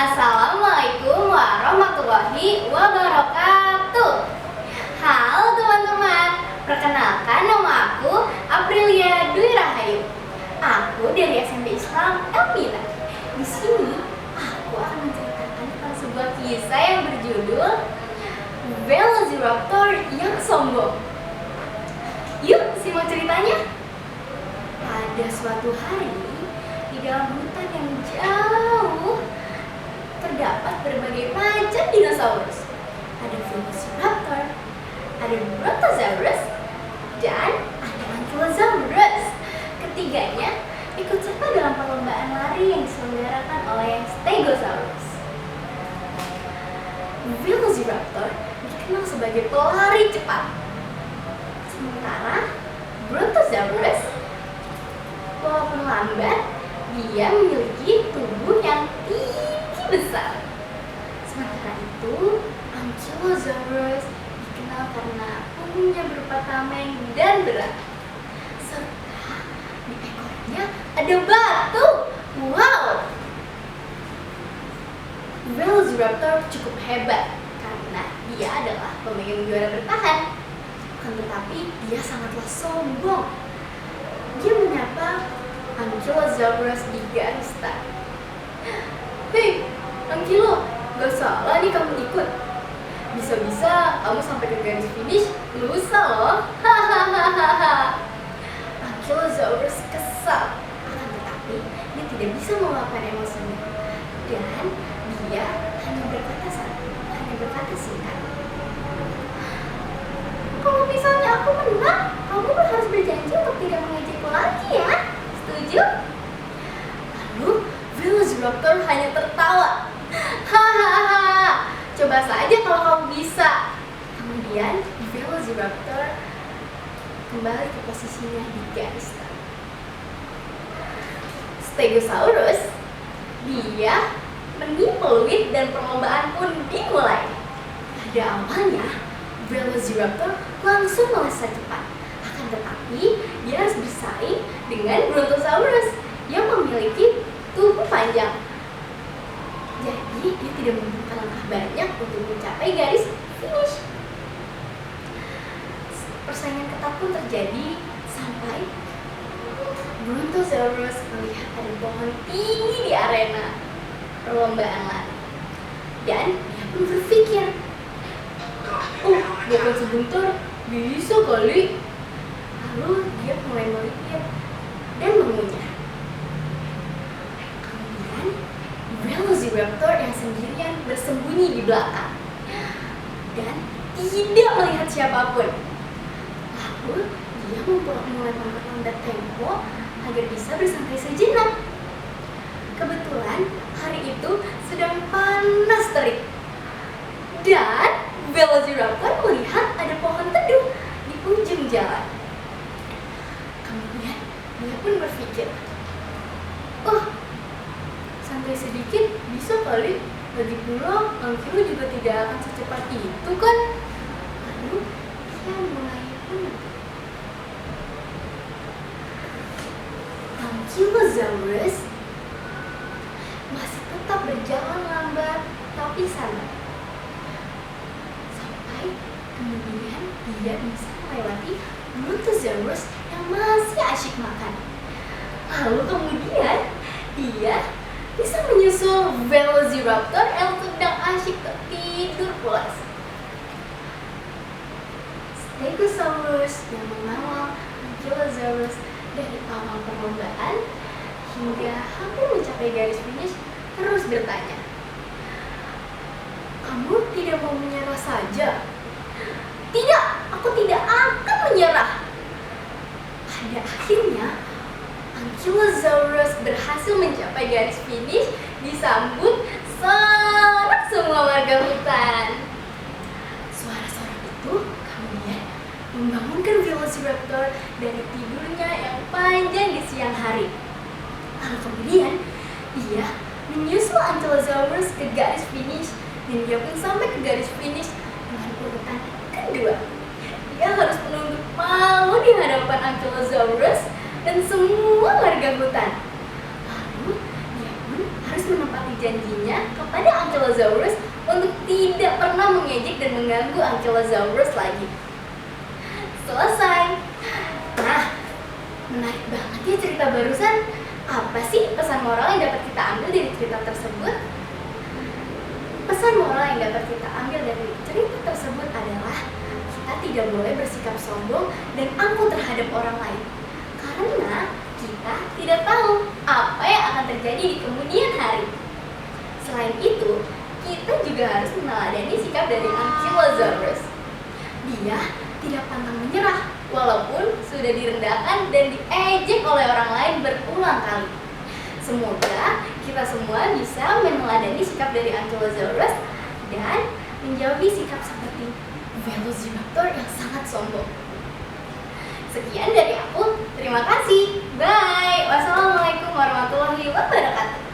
Assalamualaikum warahmatullahi wabarakatuh. Halo teman-teman, perkenalkan nama aku Aprilia Dwi Rahayu. Aku dari SMP Islam Elmina. Di sini aku akan menceritakan tentang sebuah kisah yang berjudul Velociraptor yang sombong. Yuk, simak ceritanya. Pada suatu hari, di dalam hutan yang jauh terdapat berbagai macam dinosaurus. Ada Velociraptor, ada Brontosaurus, dan ada Ankylosaurus. Ketiganya ikut serta dalam perlombaan lari yang diselenggarakan oleh Stegosaurus. Velociraptor dikenal sebagai pelari cepat, sementara Brontosaurus walaupun lambat, dia memiliki tubuh yang tinggi besar. Sementara itu, Ankylosaurus dikenal karena punggungnya berupa tameng dan berat, serta di ekornya ada batu. Wow! Velociraptor cukup hebat karena dia adalah pemegang juara bertahan. Akan tetapi dia sangatlah sombong. Dia menyapa Ankylosaurus di garis start. Hei, Ankylo, gak salah nih kamu ikut. Bisa-bisa kamu sampai ke garis finish lusa loh. Hahaha. Ankylosaurus kesal, akan tetapi dia tidak bisa meluapkan emosinya. Dan dia hanya berkata singkat. Kalau misalnya aku menang, kamu harus berjanji untuk tidak mengejekku lagi ya. Setuju? Lalu Velociraptor hanya tertawa. Hahaha. Coba saja kalau kamu bisa. Kemudian Velociraptor kembali ke posisinya di garis start. Stegosaurus, dia menipu peluit dan perlombaan pun dimulai. Pada awalnya Velociraptor langsung melesat cepat. Akan tetapi dia harus bersaing dengan Brontosaurus yang memiliki tubuh panjang. Jadi dia tidak membutuhkan langkah banyak untuk mencapai garis finish. Persaingan ketat pun terjadi sampai Brontosaurus melihat ada pohon tinggi di arena perlombaan lari. Dan dia pun berpikir, bahkan sebentar bisa kali. Lalu dia mulai melipir dan mengunyah. Kemudian Velociraptor yang sendirian bersembunyi di belakang dan tidak melihat siapapun. Lalu dia mulai memperlambat tempo agar bisa bersantai sejenak. Kebetulan hari itu sedang panas terik dan Velociraptor melihat ada pohon teduh di ujung jalan. Kemudian dia pun berpikir, santai sedikit bisa kali. Lagi pula Ankylo juga tidak akan secepat itu kan. Lalu dia mulai menang. Ankylosaurus masih tetap berjalan lambat tapi sabar. Kemudian dia bisa melewati Brontosaurus yang masih asyik makan. Lalu kemudian dia bisa menyusul Velociraptor yang sedang asyik tertidur pulas. Stegosaurus yang mengawal Ankylosaurus dari awal perlombaan hingga hampir mencapai garis finish terus bertanya, "Kamu tidak mau menyerah saja?" "Tidak, aku tidak akan menyerah." Pada akhirnya, Ankylosaurus berhasil mencapai garis finish disambut sorak semua warga hutan. Suara-suara itu kemudian membangunkan Velociraptor dari tidurnya yang panjang di siang hari. Lalu kemudian dia menyusul Ankylosaurus ke garis finish dan dia pun sampai ke garis finish dengan urutan kedua. Dia harus menunduk malu di hadapan Ankylosaurus dan semua warga hutan. Lalu dia pun harus menempati janjinya kepada Ankylosaurus untuk tidak pernah mengejek dan mengganggu Ankylosaurus lagi. Selesai. Nah, menarik banget ya cerita barusan. Apa sih pesan moral yang dapat kita ambil dari cerita tersebut? Pesan moral yang dapat kita ambil dari cerita tersebut adalah kita tidak boleh bersikap sombong dan angkuh terhadap orang lain, karena kita tidak tahu apa yang akan terjadi di kemudian hari. Selain itu, kita juga harus meneladani sikap dari Ankylosaurus. Dia tidak pantang menyerah walaupun sudah direndahkan dan diejek oleh orang lain berulang kali. Semoga kita semua bisa meneladani sikap dari Ankylosaurus dan menjauhi sikap seperti Velociraptor yang sangat sombong. Sekian dari aku, terima kasih. Bye. Wassalamualaikum warahmatullahi wabarakatuh.